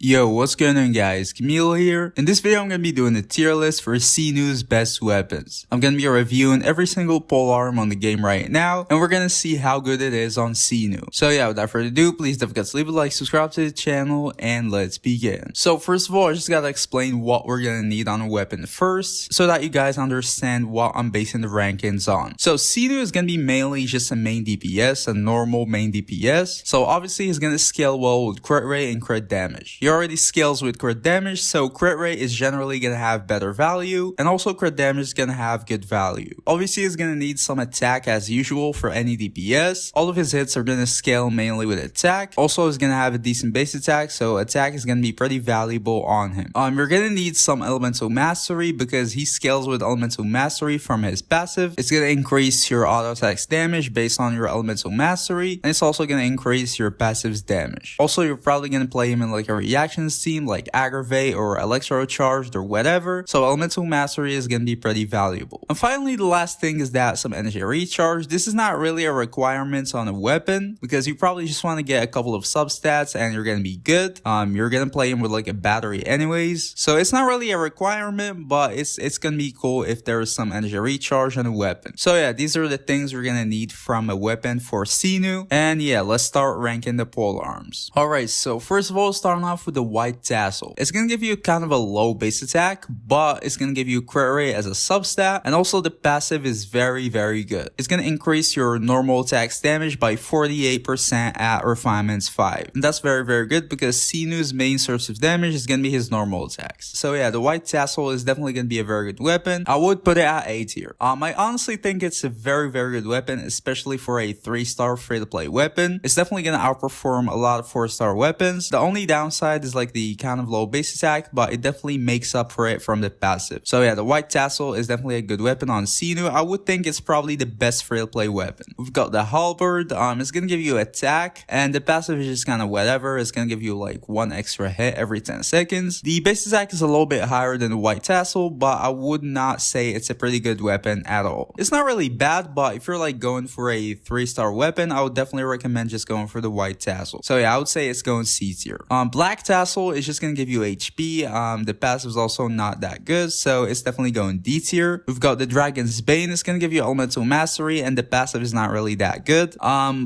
Yo, what's going on guys, Camille here. In this video I'm going to be doing a tier list for Cyno's best weapons. I'm going to be reviewing every single polearm on the game right now, and we're going to see how good it is on Cyno. So yeah, without further ado, please don't forget to leave a like, subscribe to the channel, and let's begin. So first of all, I just got to explain what we're going to need on a weapon first, so that you guys understand what I'm basing the rankings on. So Cyno is going to be mainly just a main DPS, a normal main DPS. So obviously he's going to scale well with crit rate and crit damage. He already scales with crit damage, so crit rate is generally going to have better value, and also crit damage is going to have good value. Obviously he's going to need some attack as usual for any DPS. All of his hits are going to scale mainly with attack. Also he's going to have a decent base attack, so attack is going to be pretty valuable on him. You're going to need some elemental mastery because he scales with elemental mastery from his passive. It's going to increase your auto attack's damage based on your elemental mastery, and it's also going to increase your passive's damage. Also, you're probably going to play him in like a reactions team like Aggravate or Electro Charged or whatever, so elemental mastery is going to be pretty valuable. And finally, the last thing is that some energy recharge. This is not really a requirement on a weapon because you probably just want to get a couple of substats and you're going to be good. You're going to play him with like a battery anyways, so it's not really a requirement, but it's going to be cool if there is some energy recharge on a weapon. So yeah, these are the things we're going to need from a weapon for Cyno, and yeah, let's start ranking the polearms. Alright, so first of all, starting off with the white tassel. It's going to give you kind of a low base attack, but it's going to give you crit rate as a substat, and also the passive is very good. It's going to increase your normal attack's damage by 48% at refinements 5. And that's very good because Cyno's main source of damage is going to be his normal attacks. So yeah, the white tassel is definitely going to be a very good weapon. I would put it at A tier. I honestly think it's a very good weapon, especially for a 3-star free-to-play weapon. It's definitely going to outperform a lot of 4-star weapons. The only downside is like the kind of low base attack, but it definitely makes up for it from the passive. So yeah, the white tassel is definitely a good weapon on Cyno. I would think it's probably the best free-to-play weapon. We've got the halberd. It's going to give you attack, and the passive is just kind of whatever. It's going to give you like 1 extra hit every 10 seconds. The base attack is a little bit higher than the white tassel, but I would not say it's a pretty good weapon at all. It's not really bad, but if you're like going for a 3-star weapon, I would definitely recommend just going for the white tassel. So yeah, I would say it's going C tier. Black tassel is just going to give you HP. The passive is also not that good, so it's definitely going D tier. We've got the dragon's bane. It's going to give you elemental mastery, and the passive is not really that good.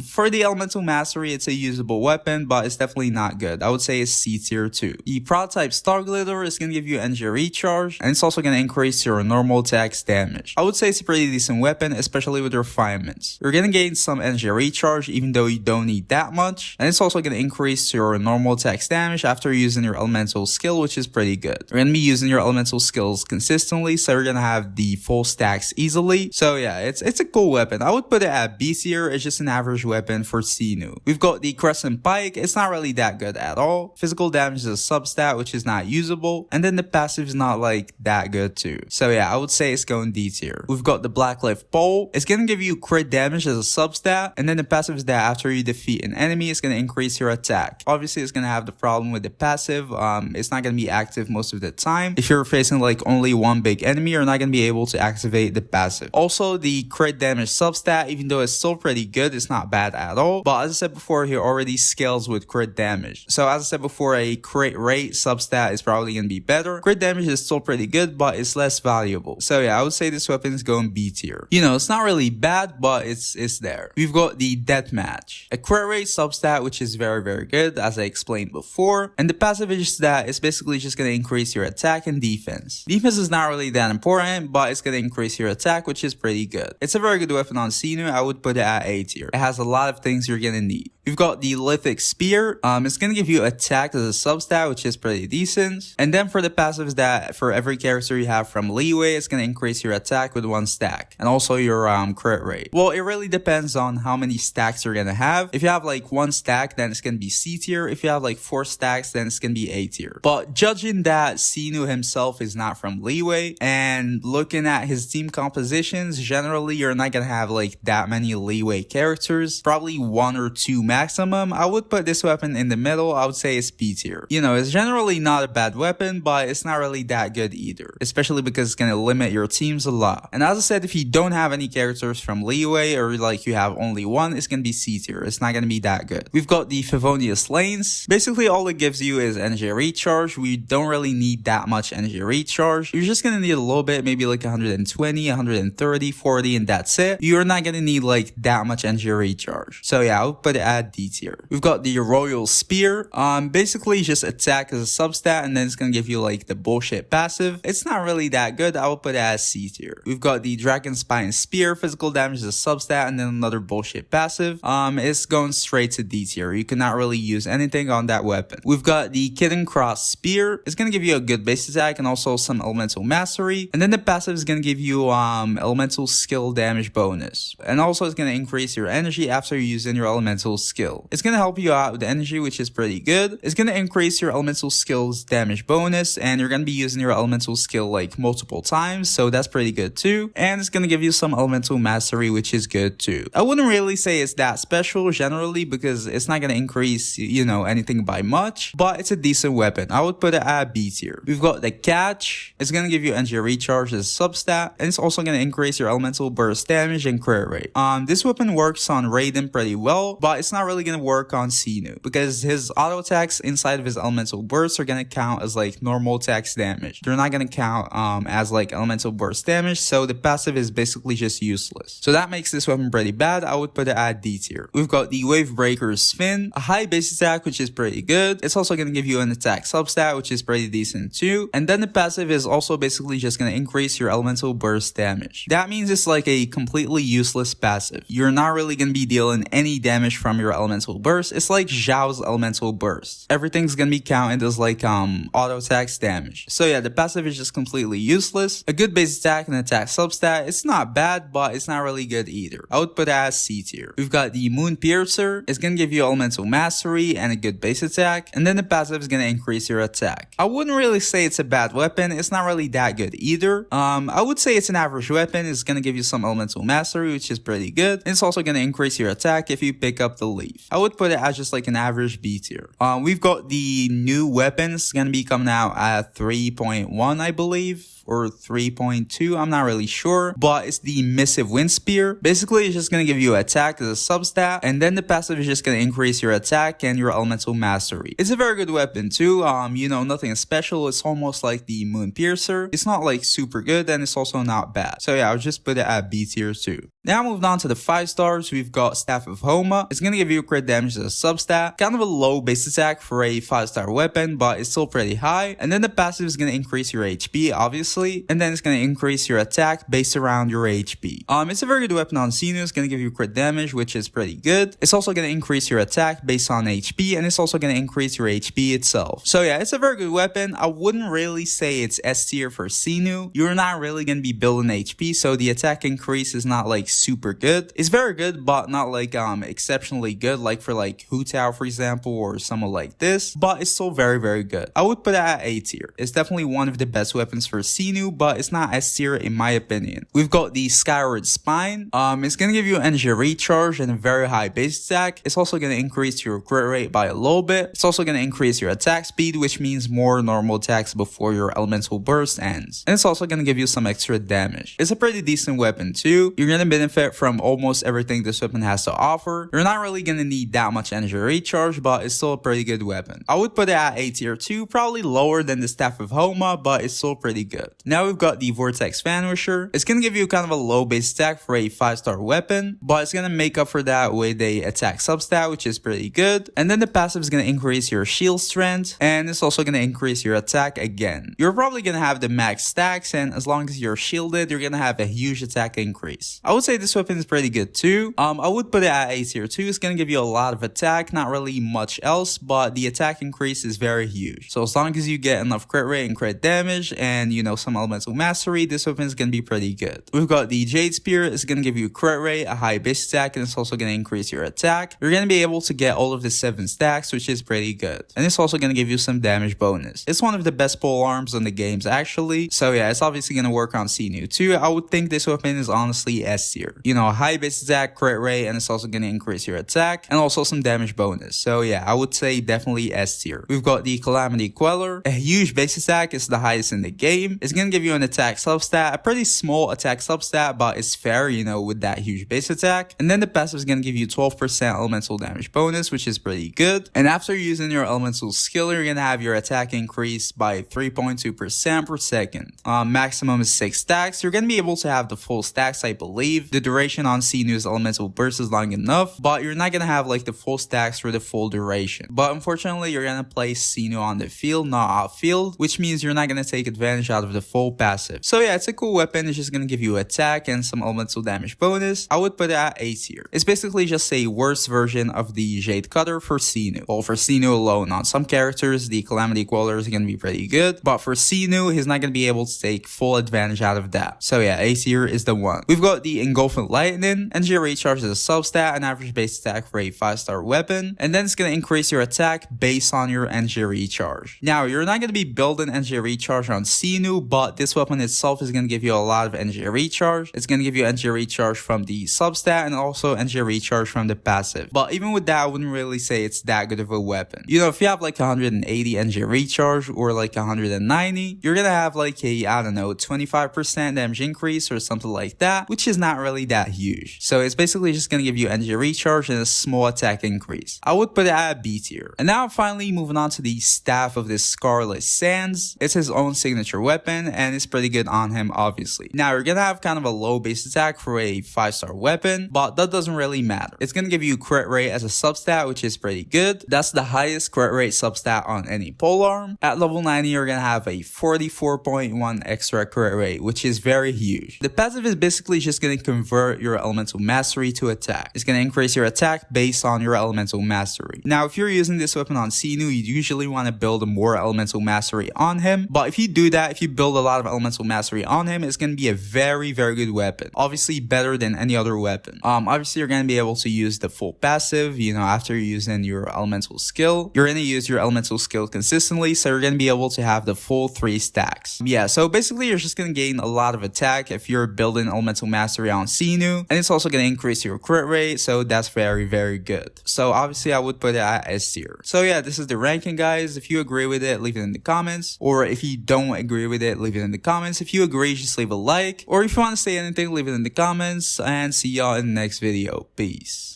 For the elemental mastery, it's a usable weapon, but it's definitely not good. I would say it's C tier too. The prototype star glitter is going to give you energy recharge, and it's also going to increase your normal attack's damage. I would say it's a pretty decent weapon, especially with refinements. You're going to gain some energy recharge even though you don't need that much, and it's also going to increase your normal attack's damage after using your elemental skill, which is pretty good. You're going to be using your elemental skills consistently, so you're going to have the full stacks easily. So yeah, it's a cool weapon. I would put it at B tier. It's just an average weapon for Cyno. We've got the crescent pike. It's not really that good at all. Physical damage is a substat, which is not usable, and then the passive is not like that good too. So yeah, I would say it's going D tier. We've got the blacklift pole. It's going to give you crit damage as a substat, and then the passive is that after you defeat an enemy, it's going to increase your attack. Obviously, it's going to have the problem with the passive. It's not going to be active most of the time. If you're facing like only one big enemy, you're not going to be able to activate the passive. Also, the crit damage substat, even though it's still pretty good, it's not bad at all. But as I said before, he already scales with crit damage. So as I said before, a crit rate substat is probably going to be better. Crit damage is still pretty good, but it's less valuable. So yeah, I would say this weapon is going B tier. You know, it's not really bad, but it's there. We've got the deathmatch, a crit rate substat, which is very good, as I explained before. And the passive is just that it's basically just going to increase your attack and defense. Defense is not really that important, but it's going to increase your attack, which is pretty good. It's a very good weapon on Cyno. I would put it at A tier. It has a lot of things you're going to need. We've got the lithic spear. It's going to give you attack as a substat, which is pretty decent. And then for the passive is that for every character you have from leeway, it's going to increase your attack with 1 stack, and also your crit rate. Well, it really depends on how many stacks you're going to have. If you have like 1 stack, then it's going to be C tier. If you have like 4 stacks, then it's going to be A tier. But judging that Cyno himself is not from leeway, and looking at his team compositions, generally you're not going to have like that many leeway characters, probably 1 or 2 maximum. I would put this weapon in the middle. I would say it's B tier. You know, it's generally not a bad weapon, but it's not really that good either, especially because it's going to limit your teams a lot. And as I said, if you don't have any characters from leeway, or like you have only 1, it's going to be C tier. It's not going to be that good. We've got the Favonius lanes. Basically all it gives gives you is energy recharge. We don't really need that much energy recharge. You're just gonna need a little bit, maybe like 120, 130, 40, and that's it. You're not gonna need like that much energy recharge. So yeah, I'll put it at D tier. We've got the Royal Spear. Basically just attack as a substat, and then it's gonna give you like the bullshit passive. It's not really that good. I will put it as C tier. We've got the Dragon Spine Spear, physical damage as a substat, and then another bullshit passive. It's going straight to D tier. You cannot really use anything on that weapon. We've got the Kitten Cross Spear. It's gonna give you a good base attack and also some elemental mastery, and then the passive is gonna give you elemental skill damage bonus, and also it's gonna increase your energy after using your elemental skill. It's gonna help you out with energy, which is pretty good. It's gonna increase your elemental skills damage bonus, and you're gonna be using your elemental skill like multiple times, so that's pretty good too. And it's gonna give you some elemental mastery, which is good too. I wouldn't really say it's that special generally because it's not gonna increase, you know, anything by much, but it's a decent weapon. I would put it at B tier. We've got the Catch. It's gonna give you energy recharge as a substat, and it's also gonna increase your elemental burst damage and crit rate. This weapon works on Raiden pretty well, but it's not really gonna work on Cyno because his auto attacks inside of his elemental bursts are gonna count as like normal attacks damage. They're not gonna count as like elemental burst damage, so the passive is basically just useless. So that makes this weapon pretty bad. I would put it at D tier. We've got the Wave Breaker Spin, a high base attack, which is pretty good. It's also gonna give you an attack substat, which is pretty decent too. And then the passive is also basically just gonna increase your elemental burst damage. That means it's like a completely useless passive. You're not really gonna be dealing any damage from your elemental burst. It's like Zhao's elemental burst. Everything's gonna be counted as like auto attacks damage. So yeah, the passive is just completely useless. A good base attack and attack substat, it's not bad, but it's not really good either. I would put it as C tier. We've got the Moon Piercer. It's gonna give you elemental mastery and a good base attack, and then the passive is gonna increase your attack. I wouldn't really say it's a bad weapon. It's not really that good either. I would say it's an average weapon. It's gonna give you some elemental mastery, which is pretty good. And it's also gonna increase your attack if you pick up the leaf. I would put it as just like an average B tier. We've got the new weapons gonna be coming out at 3.1, I believe, or 3.2, I'm not really sure, but it's the Missive Wind Spear. Basically, it's just gonna give you attack as a substat, and then the passive is just gonna increase your attack and your elemental mastery. It's a very good weapon too. You know, nothing special. It's almost like the Moon Piercer. It's not like super good, and it's also not bad. So yeah, I'll just put it at B tier too. Now moving on to the 5 stars, we've got Staff of Homa. It's gonna give you crit damage as a substat, kind of a low base attack for a 5-star weapon, but it's still pretty high. And then the passive is gonna increase your HP, obviously, and then it's gonna increase your attack based around your HP. It's a very good weapon on Cyno. It's gonna give you crit damage, which is pretty good. It's also gonna increase your attack based on HP, and it's also gonna increase your HP itself. So yeah, it's a very good weapon. I wouldn't really say it's S tier for Cyno. You're not really gonna be building HP, so the attack increase is not like super good. It's very good, but not like exceptionally good, like for like Hu Tao, for example, or someone like this, but it's still very, very good. I would put it at A tier. It's definitely one of the best weapons for Cyno, but it's not S tier in my opinion. We've got the Skyward Spine. It's gonna give you energy recharge and a very high base attack. It's also gonna increase your crit rate by a little bit. It's also gonna increase your attack speed, which means more normal attacks before your elemental burst ends. And it's also gonna give you some extra damage. It's a pretty decent weapon too. You're gonna benefit from almost everything this weapon has to offer. You're not really gonna need that much energy recharge, but it's still a pretty good weapon. I would put it at A tier too, probably lower than the Staff of Homa, but it's still pretty good. Now we've got the Vortex Vanisher. It's gonna give you kind of a low base attack for a 5-star weapon, but it's gonna make up for that with a attack substat, which is pretty good. And then the passive is gonna increase your shield strength, and it's also gonna increase your attack again. You're probably gonna have the max stacks, and as long as you're shielded, you're gonna have a huge attack increase. I would say this weapon is pretty good too. I would put it at A tier too. It's gonna give you a lot of attack, not really much else, but the attack increase is very huge. So as long as you get enough crit rate and crit damage, and you know, some elemental mastery, this weapon is gonna be pretty good. We've got the Jade Spear. It's gonna give you crit rate, a high base attack, and it's also gonna increase your attack. You're gonna be able to get all of the 7 stacks, which is pretty good. And it's also gonna give you some damage bonus. It's one of the best polearms on the games actually. So yeah, it's obviously gonna work on Cyno too. I would think this weapon is honestly S tier. You know, a high base attack, crit rate, and it's also gonna increase your attack, and also some damage bonus. So yeah, I would say definitely S tier. We've got the Calamity Queller. A huge base attack, is the highest in the game. It's gonna give you an attack substat, a pretty small attack substat, but it's fair, you know, with that huge base attack. And then the passive is gonna give you 12% elemental damage bonus, which is pretty good. And after using building your elemental skill, you're gonna have your attack increase by 3.2% per second. Maximum is 6 stacks. You're gonna be able to have the full stacks, I believe. The duration on Cyno's elemental burst is long enough, but you're not gonna have like the full stacks for the full duration. But unfortunately, you're gonna place Cyno on the field, not outfield, which means you're not gonna take advantage out of the full passive. So yeah, it's a cool weapon. It's just gonna give you attack and some elemental damage bonus. I would put it at A tier. It's basically just a worse version of the Jade Cutter for Cyno. Well, for Cyno alone. On some characters, the Calamity Queller is gonna be pretty good, but for Cyno, he's not gonna be able to take full advantage out of that. So yeah, A tier is the one. We've got the Engulfing Lightning. Energy recharge is a substat, an average base attack for a 5-star weapon, and then it's gonna increase your attack based on your energy recharge. Now, you're not gonna be building energy recharge on Cyno, but this weapon itself is gonna give you a lot of energy recharge. It's gonna give you energy recharge from the substat and also energy recharge from the passive. But even with that, I wouldn't really say it's that good of a weapon. You know, if you have like 180 energy recharge or like 190, you're gonna have like a, I don't know, 25% damage increase or something like that, which is not really that huge. So it's basically just gonna give you energy recharge and a small attack increase. I would put it at B tier. And now finally moving on to the staff of this Scarlet Sands. It's his own signature weapon and it's pretty good on him, obviously. Now you're gonna have kind of a low base attack for a 5-star weapon, but that doesn't really matter. It's gonna give you crit rate as a substat, which is pretty good. That's the highest crit rate substat on any polearm. At level 90, you're gonna have a 44.1 extra crit rate, which is very huge. The passive is basically just gonna convert your elemental mastery to attack. It's gonna increase your attack based on your elemental mastery. Now, if you're using this weapon on Cyno, you usually want to build more elemental mastery on him, but if you do that, if you build a lot of elemental mastery on him, it's gonna be a very good weapon. Obviously better than any other weapon. Obviously you're gonna be able to use the full passive, you know, after using your elemental skill. You're gonna use your elemental skill consistently, so you're gonna be able to have the full 3 stacks. Yeah, so basically you're just gonna gain a lot of attack if you're building elemental mastery on Cyno, and it's also gonna increase your crit rate, so that's very good. So obviously I would put it at S tier. So yeah, this is the ranking, guys. If you agree with it, leave it in the comments, or if you don't agree with it, leave it in the comments. If you agree, just leave a like, or if you want to say anything, leave it in the comments, and see y'all in the next video. Peace.